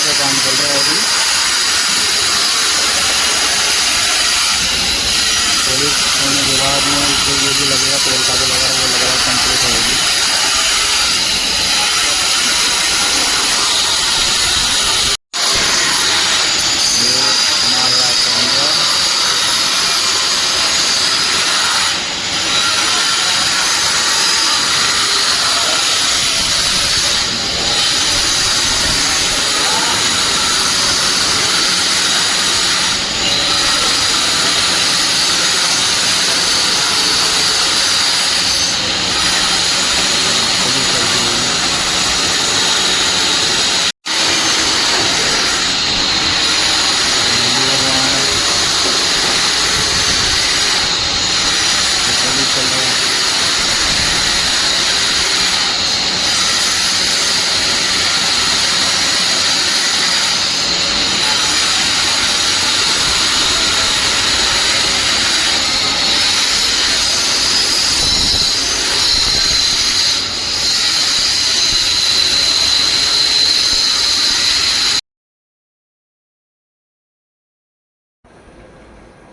का काम चल रहा है अभी। पॉलिश होने के बाद में इसको ये भी लगेगा, तेल का भी लगा, वो लगा कंप्लीट होगी।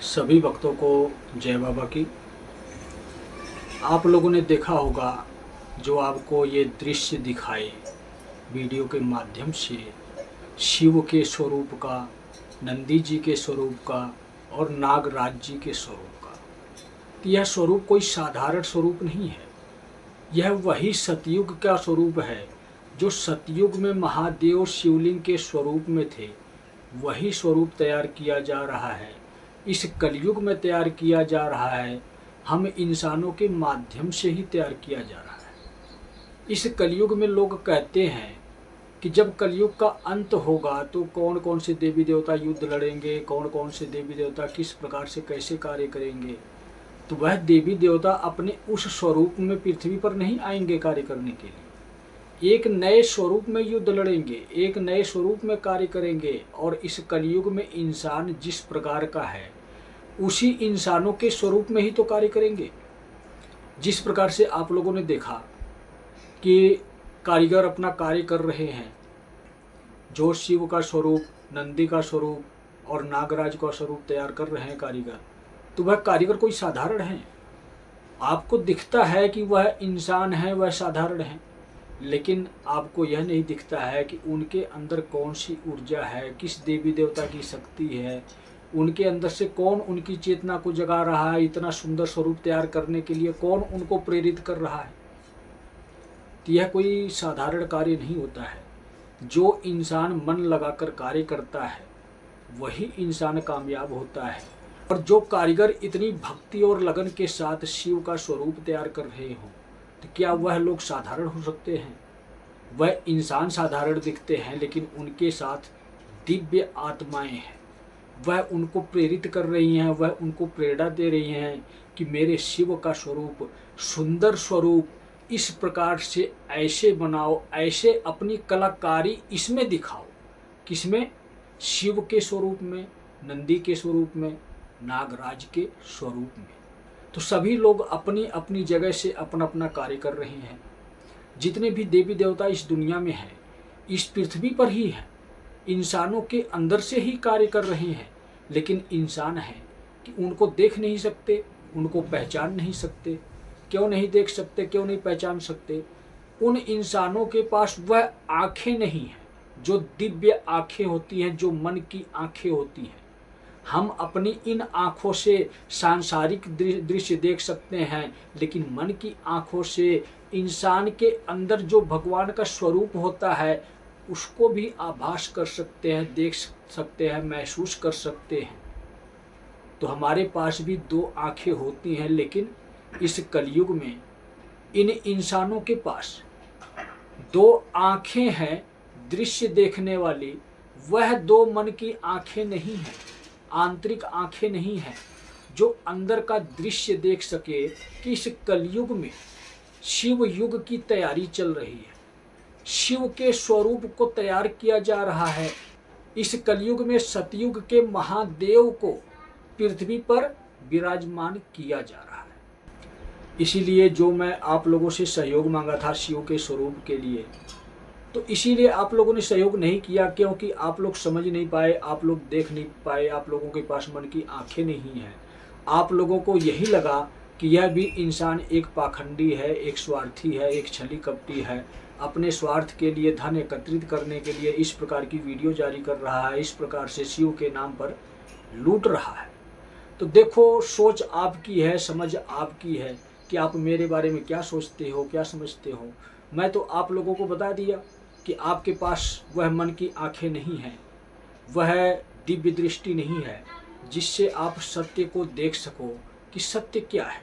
सभी भक्तों को जय बाबा की। आप लोगों ने देखा होगा जो आपको ये दृश्य दिखाए वीडियो के माध्यम से शिव के स्वरूप का, नंदी जी के स्वरूप का और नागराज जी के स्वरूप का। तो यह स्वरूप कोई साधारण स्वरूप नहीं है, यह वही सतयुग का स्वरूप है जो सतयुग में महादेव शिवलिंग के स्वरूप में थे। वही स्वरूप तैयार किया जा रहा है, इस कलयुग में तैयार किया जा रहा है, हम इंसानों के माध्यम से ही तैयार किया जा रहा है। इस कलयुग में लोग कहते हैं कि जब कलयुग का अंत होगा तो कौन कौन से देवी देवता युद्ध लड़ेंगे, कौन कौन से देवी देवता किस प्रकार से कैसे कार्य करेंगे। तो वह देवी देवता अपने उस स्वरूप में पृथ्वी पर नहीं आएंगे कार्य करने के लिए, एक नए स्वरूप में युद्ध लड़ेंगे, एक नए स्वरूप में कार्य करेंगे। और इस कलयुग में इंसान जिस प्रकार का है उसी इंसानों के स्वरूप में ही तो कार्य करेंगे। जिस प्रकार से आप लोगों ने देखा कि कारीगर अपना कार्य कर रहे हैं, जो शिव का स्वरूप, नंदी का स्वरूप और नागराज का स्वरूप तैयार कर रहे हैं कारीगर, तो वह कारीगर कोई साधारण है? आपको दिखता है कि वह इंसान है, वह साधारण है, लेकिन आपको यह नहीं दिखता है कि उनके अंदर कौन सी ऊर्जा है, किस देवी देवता की शक्ति है, उनके अंदर से कौन उनकी चेतना को जगा रहा है, इतना सुंदर स्वरूप तैयार करने के लिए कौन उनको प्रेरित कर रहा है। तो यह कोई साधारण कार्य नहीं होता है। जो इंसान मन लगाकर कार्य करता है वही इंसान कामयाब होता है। और जो कारीगर इतनी भक्ति और लगन के साथ शिव का स्वरूप तैयार कर रहे हों, तो क्या वह लोग साधारण हो सकते हैं? वह इंसान साधारण दिखते हैं, लेकिन उनके साथ दिव्य आत्माएं हैं। वह उनको प्रेरित कर रही हैं, वह उनको प्रेरणा दे रही हैं कि मेरे शिव का स्वरूप, सुंदर स्वरूप इस प्रकार से ऐसे बनाओ, ऐसे अपनी कलाकारी इसमें दिखाओ। किसमें? शिव के स्वरूप में, नंदी के स्वरूप में, नागराज के स्वरूप में। तो सभी लोग अपनी अपनी जगह से अपना अपना कार्य कर रहे हैं। जितने भी देवी देवता इस दुनिया में हैं, इस पृथ्वी पर ही हैं, इंसानों के अंदर से ही कार्य कर रहे हैं। लेकिन इंसान है कि उनको देख नहीं सकते, उनको पहचान नहीं सकते। क्यों नहीं देख सकते, क्यों नहीं पहचान सकते? उन इंसानों के पास वह आँखें नहीं हैं जो दिव्य आँखें होती हैं, जो मन की आँखें होती हैं। हम अपनी इन आँखों से सांसारिक दृश्य देख सकते हैं, लेकिन मन की आँखों से इंसान के अंदर जो भगवान का स्वरूप होता है उसको भी आभास कर सकते हैं, देख सकते हैं, महसूस कर सकते हैं। तो हमारे पास भी दो आँखें होती हैं, लेकिन इस कलयुग में इन इंसानों के पास दो आँखें हैं दृश्य देखने वाली, वह दो मन की आँखें नहीं हैं, आंतरिक आँखें नहीं हैं जो अंदर का दृश्य देख सके कि इस कलयुग में शिव युग की तैयारी चल रही है, शिव के स्वरूप को तैयार किया जा रहा है। इस कलयुग में सतयुग के महादेव को पृथ्वी पर विराजमान किया जा रहा है। इसीलिए जो मैं आप लोगों से सहयोग मांगा था शिव के स्वरूप के लिए, तो इसीलिए आप लोगों ने सहयोग नहीं किया, क्योंकि आप लोग समझ नहीं पाए, आप लोग देख नहीं पाए, आप लोगों के पास मन की आंखें नहीं हैं। आप लोगों को यही लगा कि यह भी इंसान एक पाखंडी है, एक स्वार्थी है, एक छली कपटी है, अपने स्वार्थ के लिए धन एकत्रित करने के लिए इस प्रकार की वीडियो जारी कर रहा है, इस प्रकार से शिव के नाम पर लूट रहा है। तो देखो, सोच आपकी है, समझ आपकी है कि आप मेरे बारे में क्या सोचते हो, क्या समझते हो। मैं तो आप लोगों को बता दिया कि आपके पास वह मन की आंखें नहीं हैं, वह दिव्य दृष्टि नहीं है जिससे आप सत्य को देख सको कि सत्य क्या है।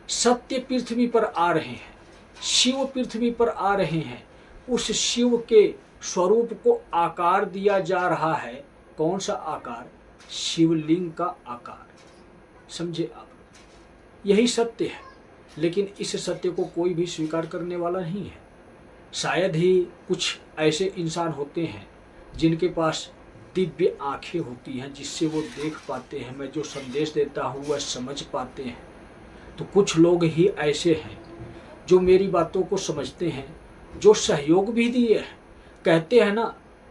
सत्य पृथ्वी पर आ रहे हैं, शिव पृथ्वी पर आ रहे हैं, उस शिव के स्वरूप को आकार दिया जा रहा है। कौन सा आकार? शिवलिंग का आकार। समझे आप? यही सत्य है, लेकिन इस सत्य को कोई भी स्वीकार करने वाला नहीं है। शायद ही कुछ ऐसे इंसान होते हैं जिनके पास दिव्य आंखें होती हैं, जिससे वो देख पाते हैं, मैं जो संदेश देता हूँ वह समझ पाते हैं। तो कुछ लोग ही ऐसे हैं जो मेरी बातों को समझते हैं, जो सहयोग भी दिए हैं। कहते हैं ना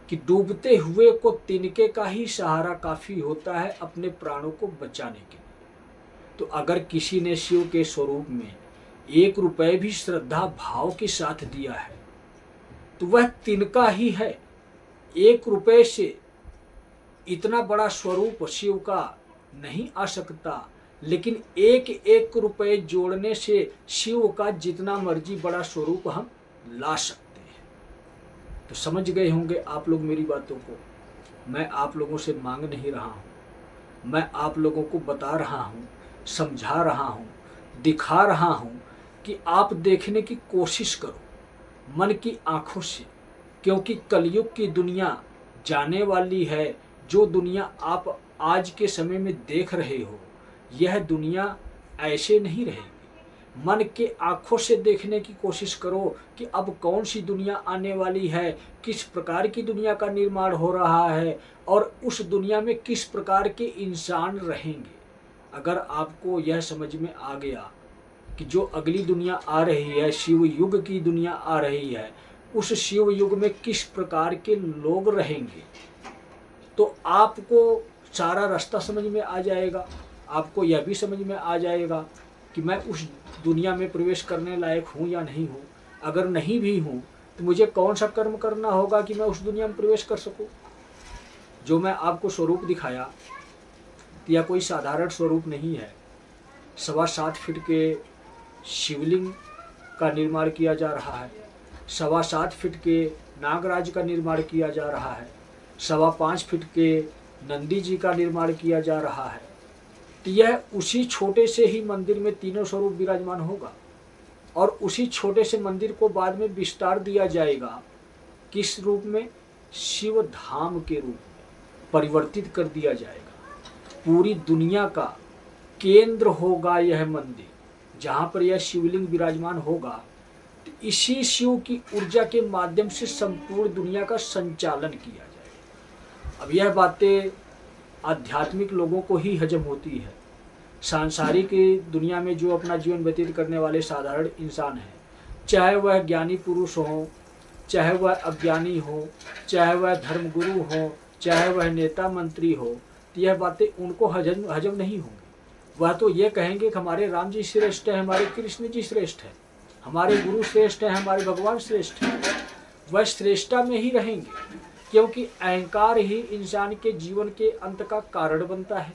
कि डूबते हुए को तिनके का ही सहारा काफ़ी होता है अपने प्राणों को बचाने के लिए। तो अगर किसी ने शिव के स्वरूप में 1 रुपये भी श्रद्धा भाव के साथ दिया है तो वह तिनका ही है। 1 रुपये से इतना बड़ा स्वरूप शिव का नहीं आ सकता, लेकिन 1 रुपये जोड़ने से शिव का जितना मर्जी बड़ा स्वरूप हम ला सकते हैं। तो समझ गए होंगे आप लोग मेरी बातों को। मैं आप लोगों से मांग नहीं रहा हूँ, मैं आप लोगों को बता रहा हूँ, समझा रहा हूँ, दिखा रहा हूँ कि आप देखने की कोशिश करो मन की आंखों से, क्योंकि कलयुग की दुनिया जाने वाली है। जो दुनिया आप आज के समय में देख रहे हो, यह दुनिया ऐसे नहीं रहेगी। मन के आंखों से देखने की कोशिश करो कि अब कौन सी दुनिया आने वाली है, किस प्रकार की दुनिया का निर्माण हो रहा है और उस दुनिया में किस प्रकार के इंसान रहेंगे। अगर आपको यह समझ में आ गया कि जो अगली दुनिया आ रही है, शिव युग की दुनिया आ रही है, उस शिव युग में किस प्रकार के लोग रहेंगे, तो आपको सारा रास्ता समझ में आ जाएगा। आपको यह भी समझ में आ जाएगा कि मैं उस दुनिया में प्रवेश करने लायक हूँ या नहीं हूँ। अगर नहीं भी हूँ तो मुझे कौन सा कर्म करना होगा कि मैं उस दुनिया में प्रवेश कर सकूँ। जो मैं आपको स्वरूप दिखाया, यह कोई साधारण स्वरूप नहीं है। 7.25 फीट के शिवलिंग का निर्माण किया जा रहा है, 7.25 फीट के नागराज का निर्माण किया जा रहा है, 5.25 फीट के नंदी जी का निर्माण किया जा रहा है। तो यह उसी छोटे से ही मंदिर में तीनों स्वरूप विराजमान होगा और उसी छोटे से मंदिर को बाद में विस्तार दिया जाएगा। किस रूप में? शिव धाम के रूप में परिवर्तित कर दिया जाएगा। पूरी दुनिया का केंद्र होगा यह मंदिर, जहाँ पर यह शिवलिंग विराजमान होगा। तो इसी शिव की ऊर्जा के माध्यम से संपूर्ण दुनिया का संचालन किया जाएगा। अब यह बातें आध्यात्मिक लोगों को ही हजम होती है। सांसारिक दुनिया में जो अपना जीवन व्यतीत करने वाले साधारण इंसान हैं, चाहे वह ज्ञानी पुरुष हो, चाहे वह अज्ञानी हो, चाहे वह धर्मगुरु हो, चाहे वह नेता मंत्री हो, तो यह बातें उनको हजम नहीं होंगी। वह तो ये कहेंगे कि हमारे राम जी श्रेष्ठ हैं, हमारे कृष्ण जी श्रेष्ठ हैं, हमारे गुरु श्रेष्ठ हैं, हमारे भगवान श्रेष्ठ हैं। वह श्रेष्ठता में ही रहेंगे, क्योंकि अहंकार ही इंसान के जीवन के अंत का कारण बनता है।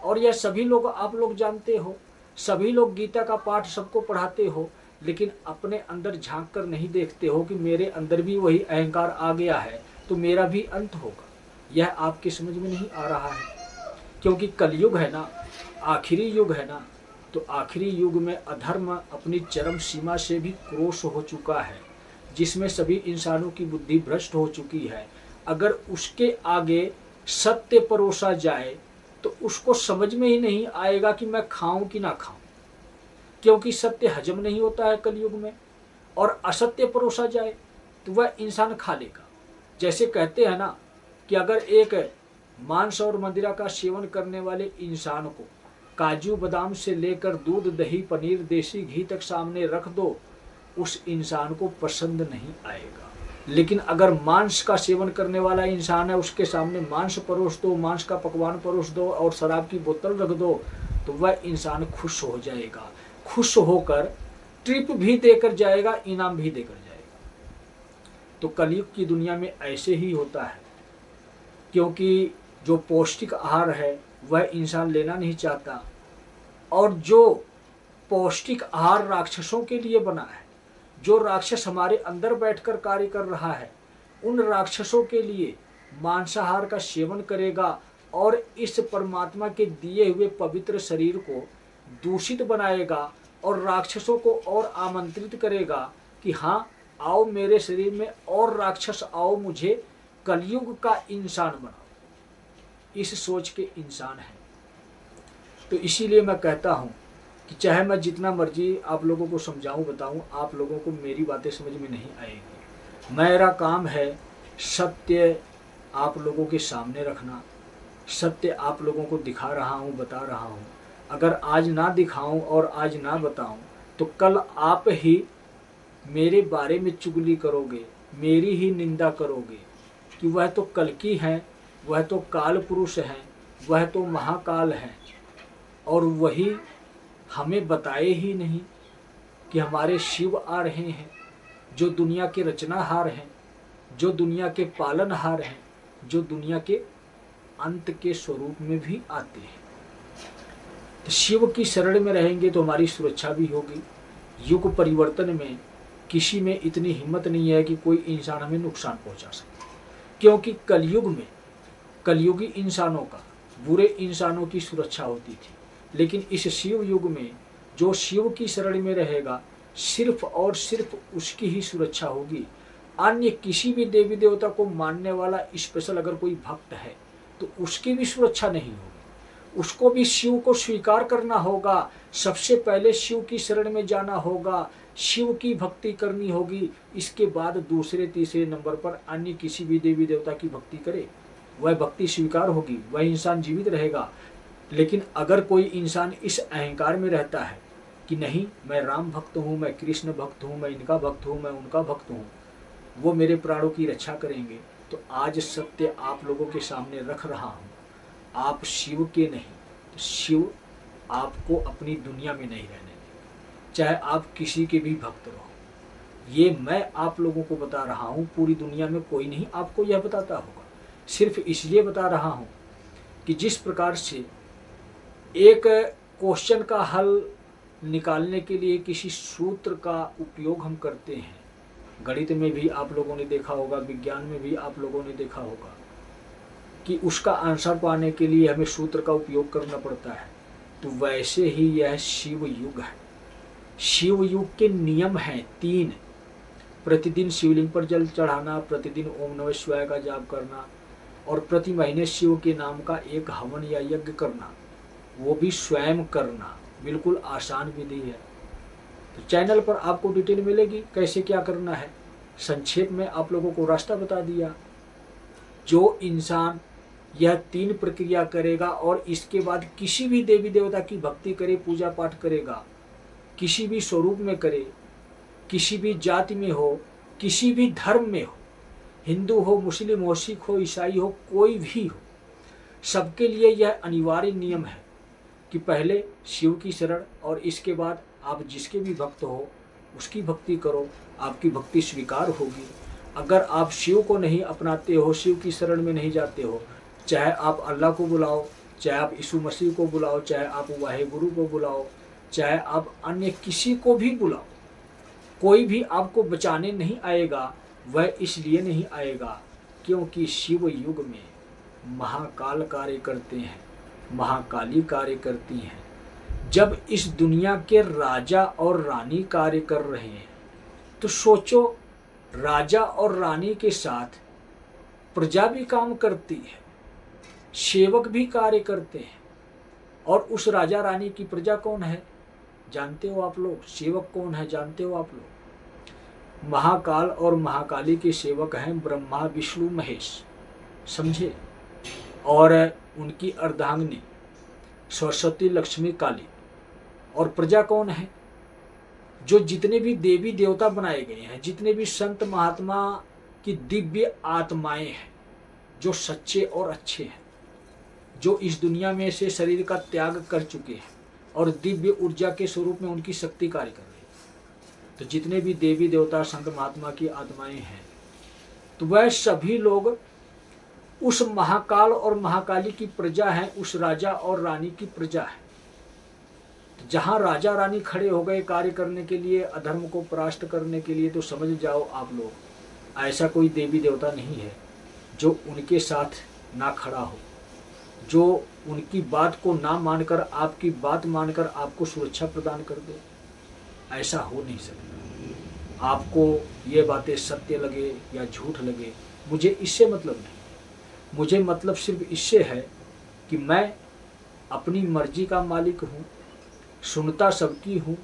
और यह सभी लोग, आप लोग जानते हो, सभी लोग गीता का पाठ सबको पढ़ाते हो, लेकिन अपने अंदर झांक कर नहीं देखते हो कि मेरे अंदर भी वही अहंकार आ गया है तो मेरा भी अंत होगा। यह आपकी समझ में नहीं आ रहा है, क्योंकि कलयुग है ना, आखिरी युग है ना। तो आखिरी युग में अधर्म अपनी चरम सीमा से भी क्रोश हो चुका है, जिसमें सभी इंसानों की बुद्धि भ्रष्ट हो चुकी है। अगर उसके आगे सत्य परोसा जाए तो उसको समझ में ही नहीं आएगा कि मैं खाऊं कि ना खाऊं, क्योंकि सत्य हजम नहीं होता है कलयुग में। और असत्य परोसा जाए तो वह इंसान खा लेगा। जैसे कहते हैं ना कि अगर एक मांस और मदिरा का सेवन करने वाले इंसान को काजू बादाम से लेकर दूध दही पनीर देसी घी तक सामने रख दो, उस इंसान को पसंद नहीं आएगा। लेकिन अगर मांस का सेवन करने वाला इंसान है, उसके सामने मांस परोस दो, मांस का पकवान परोस दो और शराब की बोतल रख दो, तो वह इंसान खुश हो जाएगा। खुश होकर ट्रिप भी देकर जाएगा, इनाम भी देकर जाएगा। तो कलयुग की दुनिया में ऐसे ही होता है, क्योंकि जो पौष्टिक आहार है वह इंसान लेना नहीं चाहता, और जो पौष्टिक आहार राक्षसों के लिए बना है, जो राक्षस हमारे अंदर बैठकर कार्य कर रहा है, उन राक्षसों के लिए मांसाहार का सेवन करेगा और इस परमात्मा के दिए हुए पवित्र शरीर को दूषित बनाएगा और राक्षसों को और आमंत्रित करेगा कि हाँ आओ मेरे शरीर में और राक्षस आओ, मुझे कलयुग का इंसान बनाओ। इस सोच के इंसान है। तो इसीलिए मैं कहता हूँ कि चाहे मैं जितना मर्जी आप लोगों को समझाऊं बताऊं, आप लोगों को मेरी बातें समझ में नहीं आएगी। मेरा काम है सत्य आप लोगों के सामने रखना, सत्य आप लोगों को दिखा रहा हूं, बता रहा हूं। अगर आज ना दिखाऊं और आज ना बताऊं तो कल आप ही मेरे बारे में चुगली करोगे, मेरी ही निंदा करोगे कि वह तो कल्कि हैं, वह तो काल पुरुष हैं, वह तो महाकाल हैं, और वही हमें बताए ही नहीं कि हमारे शिव आ रहे हैं, जो दुनिया के रचनाहार हैं, जो दुनिया के पालनहार हैं, जो दुनिया के अंत के स्वरूप में भी आते हैं। तो शिव की शरण में रहेंगे तो हमारी सुरक्षा भी होगी। युग परिवर्तन में किसी में इतनी हिम्मत नहीं है कि कोई इंसान हमें नुकसान पहुंचा सके, क्योंकि कलयुग में कलयुगी इंसानों का, बुरे इंसानों की सुरक्षा होती थी। लेकिन इस शिव युग में जो शिव की शरण में रहेगा, सिर्फ और सिर्फ उसकी ही सुरक्षा होगी। अन्य किसी भी देवी देवता को मानने वाला स्पेशल अगर कोई भक्त है तो उसकी भी सुरक्षा नहीं होगी। उसको भी शिव को स्वीकार करना होगा। सबसे पहले शिव की शरण में जाना होगा, शिव की भक्ति करनी होगी। इसके बाद दूसरे तीसरे नंबर पर अन्य किसी भी देवी देवता की भक्ति करे, वह भक्ति स्वीकार होगी, वह इंसान जीवित रहेगा। लेकिन अगर कोई इंसान इस अहंकार में रहता है कि नहीं मैं राम भक्त हूँ, मैं कृष्ण भक्त हूँ, मैं इनका भक्त हूँ, मैं उनका भक्त हूँ, वो मेरे प्राणों की रक्षा करेंगे, तो आज सत्य आप लोगों के सामने रख रहा हूँ। आप शिव के नहीं तो शिव आपको अपनी दुनिया में नहीं रहने देंगे, चाहे आप किसी के भी भक्त रहो। ये मैं आप लोगों को बता रहा हूँ, पूरी दुनिया में कोई नहीं आपको यह बताता होगा। सिर्फ इसलिए बता रहा हूँ कि जिस प्रकार से एक क्वेश्चन का हल निकालने के लिए किसी सूत्र का उपयोग हम करते हैं, गणित में भी आप लोगों ने देखा होगा, विज्ञान में भी आप लोगों ने देखा होगा कि उसका आंसर पाने के लिए हमें सूत्र का उपयोग करना पड़ता है। तो वैसे ही यह शिव युग है। शिव युग के नियम हैं 3। प्रतिदिन शिवलिंग पर जल चढ़ाना, प्रतिदिन ओम नमः शिवाय का जाप करना, और प्रति महीने शिव के नाम का एक हवन या यज्ञ करना, वो भी स्वयं करना। बिल्कुल आसान विधि है। तो चैनल पर आपको डिटेल मिलेगी कैसे क्या करना है। संक्षेप में आप लोगों को रास्ता बता दिया। जो इंसान यह 3 प्रक्रिया करेगा और इसके बाद किसी भी देवी देवता की भक्ति करे, पूजा पाठ करेगा, किसी भी स्वरूप में करे, किसी भी जाति में हो, किसी भी धर्म में हो, हिंदू हो, मुस्लिम हो, सिख हो, ईसाई हो, कोई भी हो, सबके लिए यह अनिवार्य नियम है कि पहले शिव की शरण और इसके बाद आप जिसके भी भक्त हो उसकी भक्ति करो, आपकी भक्ति स्वीकार होगी। अगर आप शिव को नहीं अपनाते हो, शिव की शरण में नहीं जाते हो, चाहे आप अल्लाह को बुलाओ, चाहे आप यीशु मसीह को बुलाओ, चाहे आप वाहेगुरु को बुलाओ, चाहे आप अन्य किसी को भी बुलाओ, कोई भी आपको बचाने नहीं आएगा। वह इसलिए नहीं आएगा क्योंकि शिव युग में महाकाल कार्य करते हैं, महाकाली कार्य करती हैं। जब इस दुनिया के राजा और रानी कार्य कर रहे हैं तो सोचो, राजा और रानी के साथ प्रजा भी काम करती है, सेवक भी कार्य करते हैं। और उस राजा रानी की प्रजा कौन है जानते हो आप लोग? सेवक कौन है जानते हो आप लोग? महाकाल और महाकाली के सेवक हैं ब्रह्मा विष्णु महेश, समझे? और उनकी अर्धांगिनी सरस्वती लक्ष्मी काली। और प्रजा कौन है? जो जितने भी देवी देवता बनाए गए हैं, जितने भी संत महात्मा कि दिव्य आत्माएं हैं जो सच्चे और अच्छे हैं, जो इस दुनिया में से शरीर का त्याग कर चुके हैं और दिव्य ऊर्जा के स्वरूप में उनकी शक्ति कार्य कर रही है। तो जितने भी देवी देवता संत महात्मा की आत्माएं हैं, तो वह सभी लोग उस महाकाल और महाकाली की प्रजा है, उस राजा और रानी की प्रजा है। तो जहां राजा रानी खड़े हो गए कार्य करने के लिए, अधर्म को परास्त करने के लिए, तो समझ जाओ आप लोग, ऐसा कोई देवी देवता नहीं है जो उनके साथ ना खड़ा हो, जो उनकी बात को ना मानकर, आपकी बात मानकर आपको सुरक्षा प्रदान कर दे। ऐसा हो नहीं सकता। आपको ये बातें सत्य लगे या झूठ लगे, मुझे इससे मतलब नहीं। मुझे मतलब सिर्फ इससे है कि मैं अपनी मर्जी का मालिक हूँ, सुनता सबकी हूँ,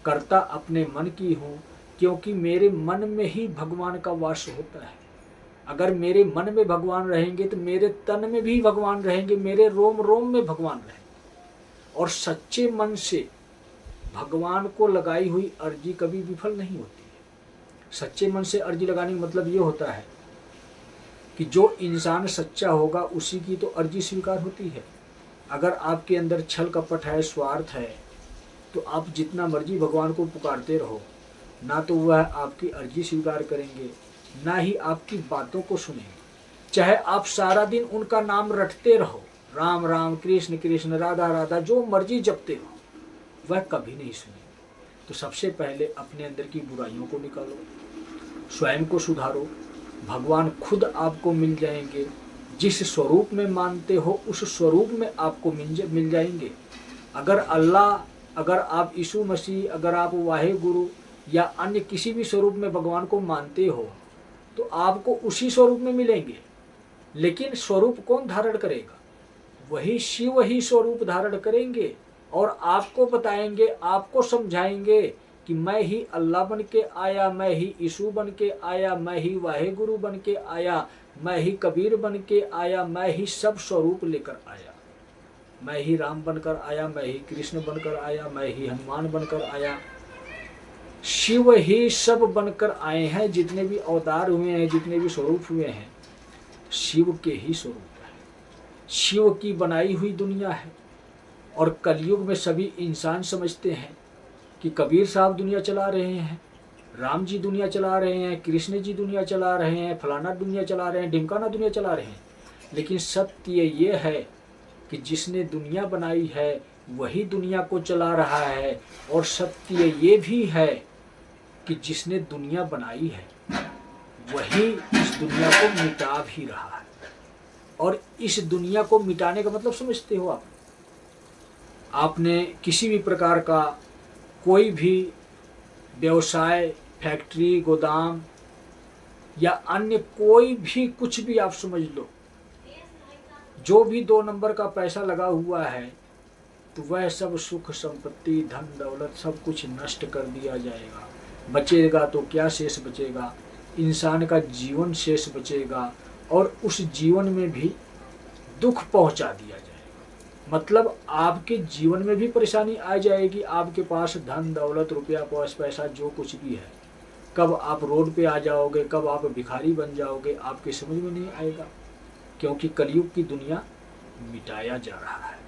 करता अपने मन की हूँ, क्योंकि मेरे मन में ही भगवान का वास होता है। अगर मेरे मन में भगवान रहेंगे तो मेरे तन में भी भगवान रहेंगे, मेरे रोम रोम में भगवान रहेंगे। और सच्चे मन से भगवान को लगाई हुई अर्जी कभी विफल नहीं होती है। सच्चे मन से अर्जी लगाने का मतलब ये होता है कि जो इंसान सच्चा होगा उसी की तो अर्जी स्वीकार होती है। अगर आपके अंदर छल कपट है, स्वार्थ है, तो आप जितना मर्जी भगवान को पुकारते रहो, ना तो वह आपकी अर्जी स्वीकार करेंगे, ना ही आपकी बातों को सुनेंगे। चाहे आप सारा दिन उनका नाम रटते रहो, राम राम, कृष्ण कृष्ण, राधा राधा, जो मर्जी जपते रहो, वह कभी नहीं सुनेंगे। तो सबसे पहले अपने अंदर की बुराइयों को निकालो, स्वयं को सुधारो, भगवान खुद आपको मिल जाएंगे। जिस स्वरूप में मानते हो उस स्वरूप में आपको मिल जाएंगे। अगर अल्लाह, अगर आप यीशु मसीह, अगर आप वाहे गुरु या अन्य किसी भी स्वरूप में भगवान को मानते हो, तो आपको उसी स्वरूप में मिलेंगे। लेकिन स्वरूप कौन धारण करेगा? वही शिव ही स्वरूप धारण करेंगे और आपको बताएंगे, आपको समझाएंगे कि मैं ही अल्लाह बन के आया, मैं ही यीशु बन के आया, मैं ही वाहे गुरु बन के आया, मैं ही कबीर बन के आया, मैं ही सब स्वरूप लेकर आया, मैं ही राम बनकर आया, मैं ही कृष्ण बनकर आया, मैं ही हनुमान बनकर आया। शिव ही सब बनकर आए हैं। जितने भी अवतार हुए हैं, जितने भी स्वरूप हुए हैं, शिव के ही स्वरूप है। शिव की बनाई हुई दुनिया है। और कलयुग में सभी इंसान समझते हैं कि कबीर साहब दुनिया चला रहे हैं, राम जी दुनिया चला रहे हैं, कृष्ण जी दुनिया चला रहे हैं, फलाना दुनिया चला रहे हैं, ढिमकाना दुनिया चला रहे हैं। लेकिन सत्य ये है कि जिसने दुनिया बनाई है वही दुनिया को चला रहा है। और सत्य ये भी है कि जिसने दुनिया बनाई है वही इस दुनिया को मिटा भी रहा है। और इस दुनिया को मिटाने का मतलब समझते हो आप? आपने किसी भी प्रकार का कोई भी व्यवसाय, फैक्ट्री, गोदाम या अन्य कोई भी कुछ भी आप समझ लो, जो भी 2 नंबर का पैसा लगा हुआ है, तो वह सब सुख संपत्ति, धन दौलत सब कुछ नष्ट कर दिया जाएगा। बचेगा तो क्या शेष बचेगा? इंसान का जीवन शेष बचेगा और उस जीवन में भी दुख पहुंचा दिया जाएगा। मतलब आपके जीवन में भी परेशानी आ जाएगी। आपके पास धन दौलत, रुपया पैसा जो कुछ भी है, कब आप रोड पे आ जाओगे, कब आप भिखारी बन जाओगे, आपके समझ में नहीं आएगा। क्योंकि कलयुग की दुनिया मिटाया जा रहा है।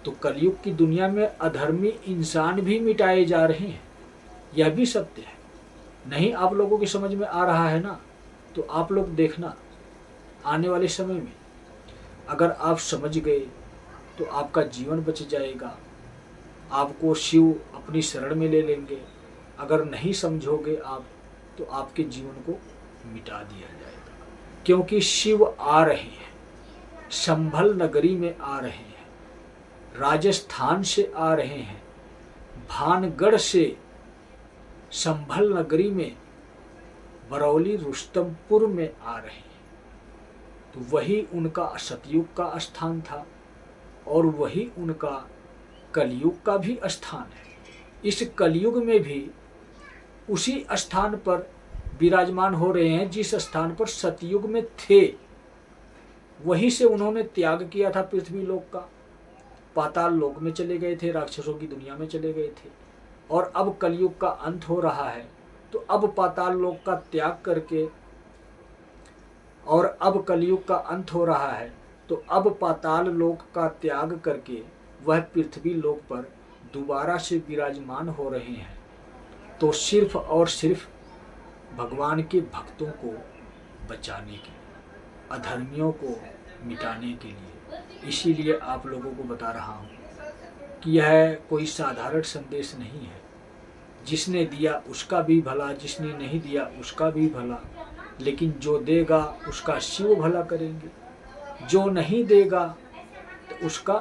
तो कलयुग की दुनिया में अधर्मी इंसान भी मिटाए जा रहे हैं, यह भी सत्य है। नहीं आप लोगों की समझ में आ रहा है ना, तो आप लोग देखना आने वाले समय में अगर आप समझ गए तो आपका जीवन बच जाएगा। आपको शिव अपनी शरण में ले लेंगे। अगर नहीं समझोगे आप, तो आपके जीवन को मिटा दिया जाएगा। क्योंकि शिव आ रहे हैं, संभल नगरी में आ रहे हैं, राजस्थान से आ रहे हैं, भानगढ़ से संभल नगरी में, बरौली रुस्तमपुर में आ रहे हैं। तो वही उनका सतयुग का स्थान था और वही उनका कलयुग का भी स्थान है। इस कलयुग में भी उसी स्थान पर विराजमान हो रहे हैं जिस स्थान पर सतयुग में थे। वहीं से उन्होंने त्याग किया था पृथ्वी लोक का, पाताल लोक में चले गए थे, राक्षसों की दुनिया में चले गए थे। और अब कलयुग का अंत हो रहा है, तो अब पाताल लोक का त्याग करके अब कलयुग का अंत हो रहा है, तो अब पाताल लोक का त्याग करके वह पृथ्वी लोक पर दोबारा से विराजमान हो रहे हैं। तो सिर्फ और सिर्फ भगवान के भक्तों को बचाने के लिए, अधर्मियों को मिटाने के लिए। इसीलिए आप लोगों को बता रहा हूँ कि यह कोई साधारण संदेश नहीं है। जिसने दिया उसका भी भला, जिसने नहीं दिया उसका भी भला, लेकिन जो देगा उसका शिव भला करेंगे, जो नहीं देगा तो उसका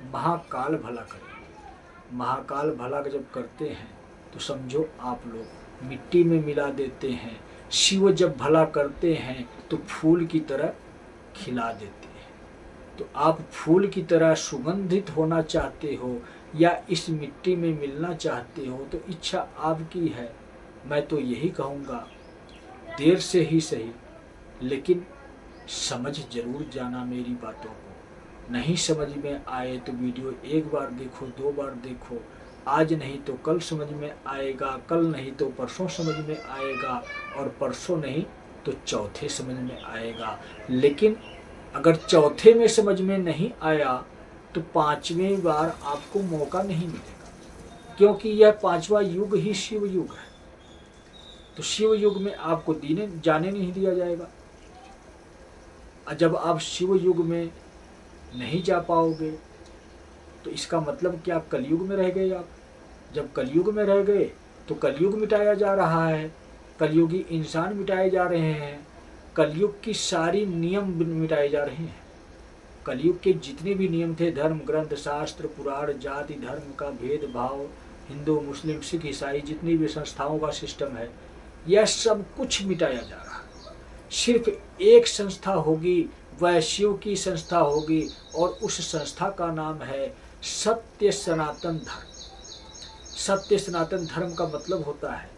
महाकाल भला करेंगे। महाकाल भला जब करते हैं तो समझो आप लोग मिट्टी में मिला देते हैं। शिव जब भला करते हैं तो फूल की तरह खिला देते हैं। तो आप फूल की तरह सुगंधित होना चाहते हो या इस मिट्टी में मिलना चाहते हो तो इच्छा आपकी है। मैं तो यही कहूँगा, देर से ही सही लेकिन समझ जरूर जाना मेरी बातों को। नहीं समझ में आए तो वीडियो एक बार देखो, 2 बार देखो, आज नहीं तो कल समझ में आएगा, कल नहीं तो परसों समझ में आएगा, और परसों नहीं तो चौथे समझ में आएगा। लेकिन अगर चौथे में समझ में नहीं आया तो 5वें बार आपको मौका नहीं मिलेगा, क्योंकि यह 5वां युग ही शिव युग है। तो शिव युग में आपको जाने नहीं दिया जाएगा। जब आप शिव युग में नहीं जा पाओगे तो इसका मतलब क्या कलयुग में रह गए आप। जब कलयुग में रह गए तो कलयुग मिटाया जा रहा है, कलयुगी इंसान मिटाए जा रहे हैं, कलयुग की सारी नियम मिटाए जा रहे हैं। कलयुग के जितने भी नियम थे, धर्म ग्रंथ शास्त्र पुराण जाति धर्म का भेदभाव, हिंदू मुस्लिम सिख ईसाई जितनी भी संस्थाओं का सिस्टम है, यह सब कुछ मिटाया जा रहा है। सिर्फ एक संस्था होगी, वह शिव की संस्था होगी, और उस संस्था का नाम है सत्य सनातन धर्म। सत्य सनातन धर्म का मतलब होता है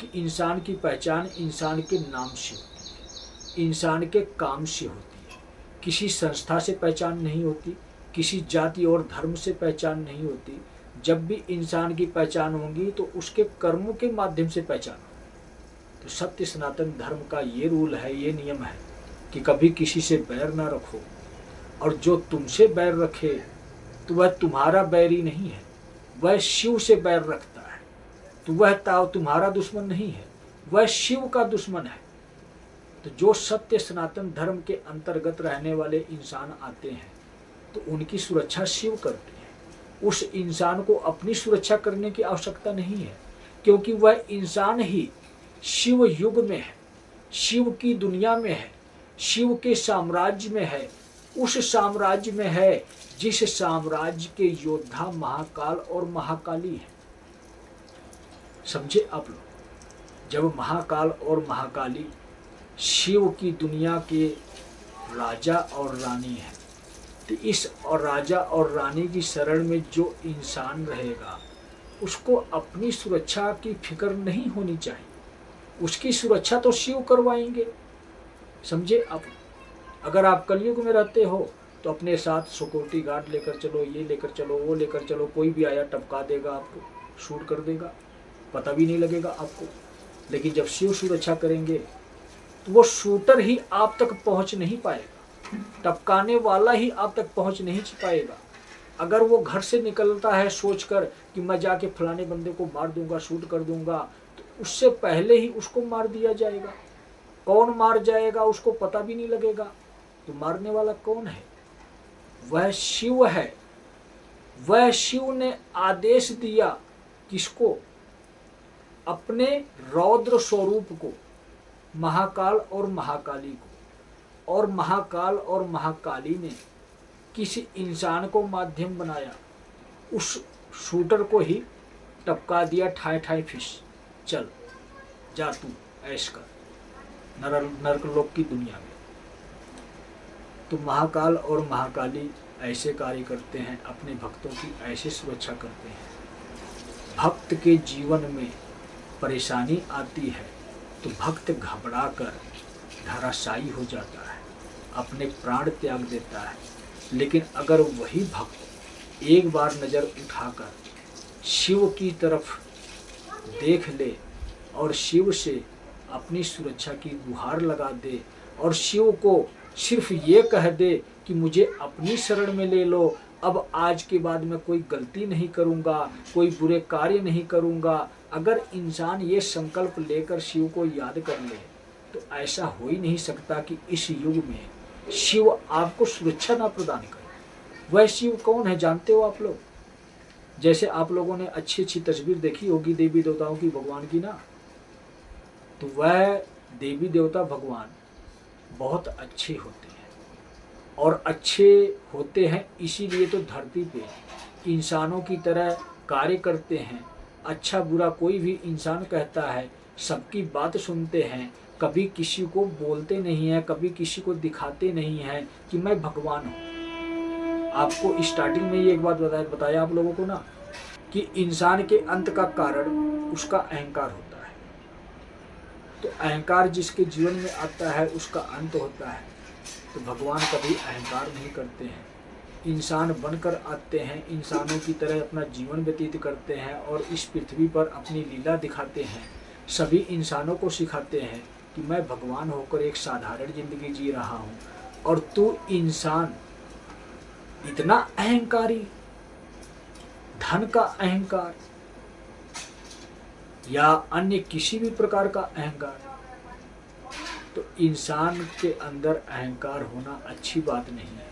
कि इंसान की पहचान इंसान के नाम से होती है, इंसान के काम से होती है। किसी संस्था से पहचान नहीं होती, किसी जाति और धर्म से पहचान नहीं होती। जब भी इंसान की पहचान होगी तो उसके कर्मों के माध्यम से पहचान होगी। तो सत्य सनातन धर्म का ये रूल है, ये नियम है कि कभी किसी से बैर ना रखो, और जो तुमसे बैर रखे तो वह तुम्हारा बैरी नहीं है, वह शिव से बैर रखता है। तो वह तुम्हारा दुश्मन नहीं है, वह शिव का दुश्मन है। तो जो सत्य सनातन धर्म के अंतर्गत रहने वाले इंसान आते हैं तो उनकी सुरक्षा शिव करते हैं। उस इंसान को अपनी सुरक्षा करने की आवश्यकता नहीं है, क्योंकि वह इंसान ही शिव युग में है, शिव की दुनिया में है, शिव के साम्राज्य में है, उस साम्राज्य में है जिस साम्राज्य के योद्धा महाकाल और महाकाली है। समझे आप लोग। जब महाकाल और महाकाली शिव की दुनिया के राजा और रानी है, तो इस और राजा और रानी की शरण में जो इंसान रहेगा उसको अपनी सुरक्षा की फिक्र नहीं होनी चाहिए। उसकी सुरक्षा तो शिव करवाएंगे। समझे आप। अगर आप कलयुग में रहते हो तो अपने साथ सिक्योरिटी गार्ड लेकर चलो, ये लेकर चलो, वो लेकर चलो, कोई भी आया टपका देगा आपको, शूट कर देगा, पता भी नहीं लगेगा आपको। लेकिन जब शिव सुरक्षा करेंगे तो वो शूटर ही आप तक पहुंच नहीं पाएगा, टपकाने वाला ही आप तक पहुंच नहीं पाएगा। अगर वो घर से निकलता है सोचकर कि मैं जाके फलाने बंदे को मार दूंगा, शूट कर दूंगा, तो उससे पहले ही उसको मार दिया जाएगा। कौन मार जाएगा उसको पता भी नहीं लगेगा। तो मारने वाला कौन है? वह शिव है। वह शिव ने आदेश दिया किसको? अपने रौद्र स्वरूप को, महाकाल और महाकाली को। और महाकाल और महाकाली ने किसी इंसान को माध्यम बनाया, उस शूटर को ही टपका दिया, ठाई ठाई फिश, चल जा तू ऐश कर नरकलोक की दुनिया में। तो महाकाल और महाकाली ऐसे कार्य करते हैं, अपने भक्तों की ऐसे सुरक्षा करते हैं। भक्त के जीवन में परेशानी आती है तो भक्त घबराकर धराशायी हो जाता है, अपने प्राण त्याग देता है। लेकिन अगर वही भक्त एक बार नज़र उठाकर शिव की तरफ देख ले और शिव से अपनी सुरक्षा की गुहार लगा दे और शिव को सिर्फ ये कह दे कि मुझे अपनी शरण में ले लो, अब आज के बाद मैं कोई गलती नहीं करूँगा, कोई बुरे कार्य नहीं करूँगा, अगर इंसान ये संकल्प लेकर शिव को याद कर ले तो ऐसा हो ही नहीं सकता कि इस युग में शिव आपको सुरक्षा ना प्रदान करे। वह शिव कौन है जानते हो आप लोग? जैसे आप लोगों ने अच्छी अच्छी तस्वीर देखी होगी देवी देवताओं की, भगवान की ना, तो वह देवी देवता भगवान बहुत अच्छे होते हैं और अच्छे होते हैं इसीलिए तो धरती पे इंसानों की तरह कार्य करते हैं। अच्छा बुरा कोई भी इंसान कहता है, सबकी बात सुनते हैं, कभी किसी को बोलते नहीं हैं, कभी किसी को दिखाते नहीं हैं कि मैं भगवान हूँ। आपको स्टार्टिंग में ही एक बात बताया आप लोगों को ना कि इंसान के अंत का कारण उसका अहंकार होता है। तो अहंकार जिसके जीवन में आता है उसका अंत होता है। तो भगवान कभी अहंकार नहीं करते हैं, इंसान बनकर आते हैं, इंसानों की तरह अपना जीवन व्यतीत करते हैं और इस पृथ्वी पर अपनी लीला दिखाते हैं। सभी इंसानों को सिखाते हैं कि मैं भगवान होकर एक साधारण जिंदगी जी रहा हूँ और तू इंसान इतना अहंकारी, धन का अहंकार या अन्य किसी भी प्रकार का अहंकार, तो इंसान के अंदर अहंकार होना अच्छी बात नहीं है।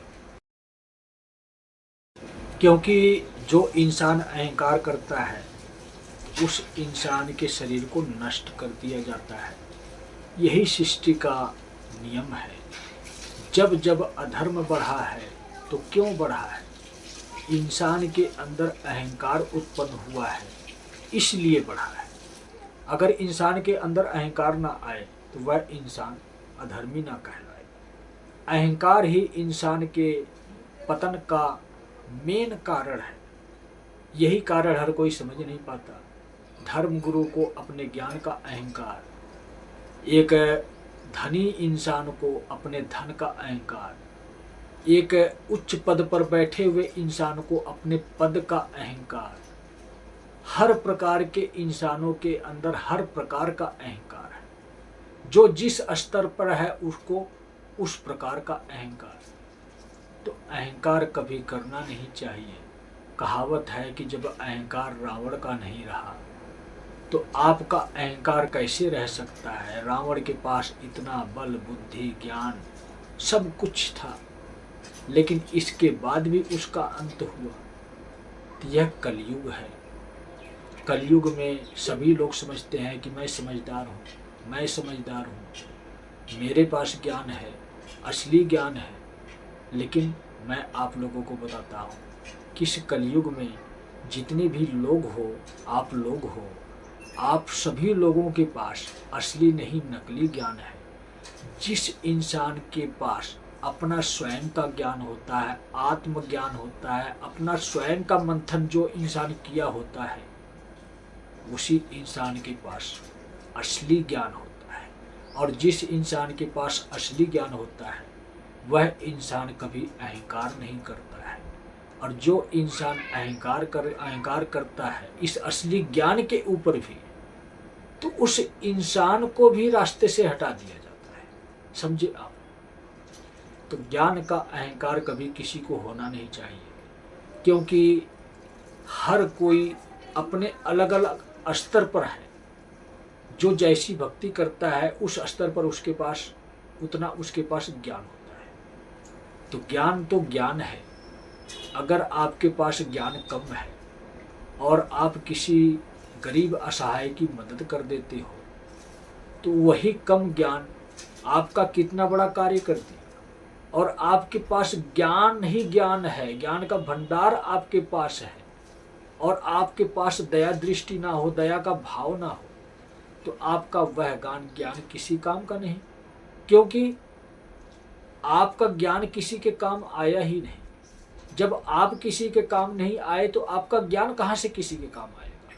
क्योंकि जो इंसान अहंकार करता है उस इंसान के शरीर को नष्ट कर दिया जाता है। यही सृष्टि का नियम है। जब जब अधर्म बढ़ा है तो क्यों बढ़ा है? इंसान के अंदर अहंकार उत्पन्न हुआ है इसलिए बढ़ा है। अगर इंसान के अंदर अहंकार ना आए तो वह इंसान अधर्मी ना कहलाए। अहंकार ही इंसान के पतन का मेन कारण है। यही कारण हर कोई समझ नहीं पाता। धर्म गुरु को अपने ज्ञान का अहंकार, एक धनी इंसान को अपने धन का अहंकार, एक उच्च पद पर बैठे हुए इंसान को अपने पद का अहंकार, हर प्रकार के इंसानों के अंदर हर प्रकार का अहंकार है। जो जिस स्तर पर है उसको उस प्रकार का अहंकार। तो अहंकार कभी करना नहीं चाहिए। कहावत है कि जब अहंकार रावण का नहीं रहा तो आपका अहंकार कैसे रह सकता है? रावण के पास इतना बल, बुद्धि, ज्ञान सब कुछ था, लेकिन इसके बाद भी उसका अंत हुआ। तो यह कलयुग है। कलयुग में सभी लोग समझते हैं कि मैं समझदार हूँ, मैं समझदार हूँ, मेरे पास ज्ञान है, असली ज्ञान है। लेकिन मैं आप लोगों को बताता हूँ कि इस कलयुग में जितने भी लोग हो, आप लोग हो, आप सभी लोगों के पास असली नहीं नकली ज्ञान है। जिस इंसान के पास अपना स्वयं का ज्ञान होता है, आत्मज्ञान होता है, अपना स्वयं का मंथन जो इंसान किया होता है, उसी इंसान के पास असली ज्ञान होता है। और जिस इंसान के पास असली ज्ञान होता है वह इंसान कभी अहंकार नहीं करता है। और जो इंसान अहंकार करता है इस असली ज्ञान के ऊपर भी, तो उस इंसान को भी रास्ते से हटा दिया जाता है। समझे आप? तो ज्ञान का अहंकार कभी किसी को होना नहीं चाहिए, क्योंकि हर कोई अपने अलग अलग स्तर पर है। जो जैसी भक्ति करता है उस स्तर पर उसके पास उतना उसके पास ज्ञान होता है। तो ज्ञान तो ज्ञान है। अगर आपके पास ज्ञान कम है और आप किसी गरीब असहाय की मदद कर देते हो तो वही कम ज्ञान आपका कितना बड़ा कार्य कर दिया। और आपके पास ज्ञान ही ज्ञान है, ज्ञान का भंडार आपके पास है, और आपके पास दया दृष्टि ना हो, दया का भाव ना हो, तो आपका वह ज्ञान किसी काम का नहीं, क्योंकि आपका ज्ञान किसी के काम आया ही नहीं। जब आप किसी के काम नहीं आए तो आपका ज्ञान कहाँ से किसी के काम आएगा?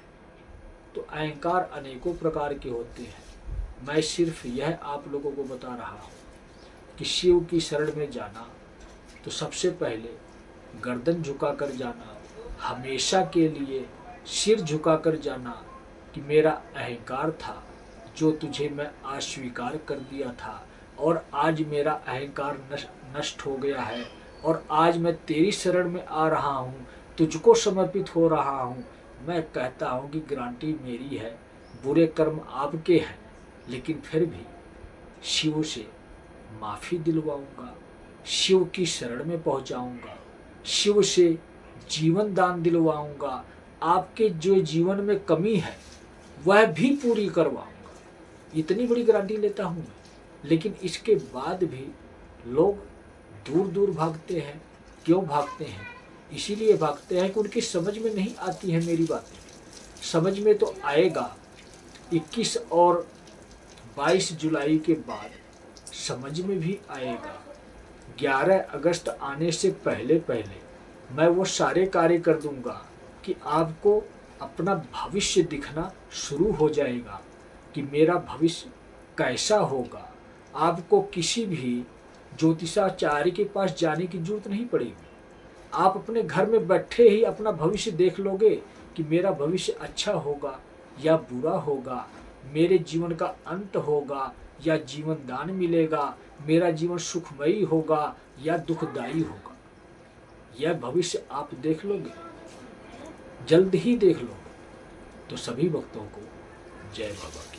तो अहंकार अनेकों प्रकार के होते हैं। मैं सिर्फ यह आप लोगों को बता रहा हूँ कि शिव की शरण में जाना तो सबसे पहले गर्दन झुकाकर जाना, हमेशा के लिए सिर झुकाकर जाना कि मेरा अहंकार था जो तुझे मैं अस्वीकार कर दिया था और आज मेरा अहंकार नष्ट हो गया है और आज मैं तेरी शरण में आ रहा हूँ, तुझको समर्पित हो रहा हूँ। मैं कहता हूँ कि गारंटी मेरी है, बुरे कर्म आपके हैं, लेकिन फिर भी शिव से माफ़ी दिलवाऊंगा, शिव की शरण में पहुंचाऊंगा, शिव से जीवन दान दिलवाऊंगा, आपके जो जीवन में कमी है वह भी पूरी करवाऊंगा। इतनी बड़ी गारंटी लेता हूँ मैं। लेकिन इसके बाद भी लोग दूर दूर भागते हैं। क्यों भागते हैं? इसीलिए भागते हैं कि उनकी समझ में नहीं आती है मेरी बातें। समझ में तो आएगा 21 और 22 जुलाई के बाद समझ में भी आएगा। 11 अगस्त आने से पहले पहले मैं वो सारे कार्य कर दूंगा कि आपको अपना भविष्य दिखना शुरू हो जाएगा कि मेरा भविष्य कैसा होगा। आपको किसी भी ज्योतिषाचार्य के पास जाने की जरूरत नहीं पड़ेगी। आप अपने घर में बैठे ही अपना भविष्य देख लोगे कि मेरा भविष्य अच्छा होगा या बुरा होगा, मेरे जीवन का अंत होगा या जीवन दान मिलेगा, मेरा जीवन सुखमयी होगा या दुखदायी होगा। यह भविष्य आप देख लोगे, जल्द ही देख लोगे। तो सभी भक्तों को जय बाबा।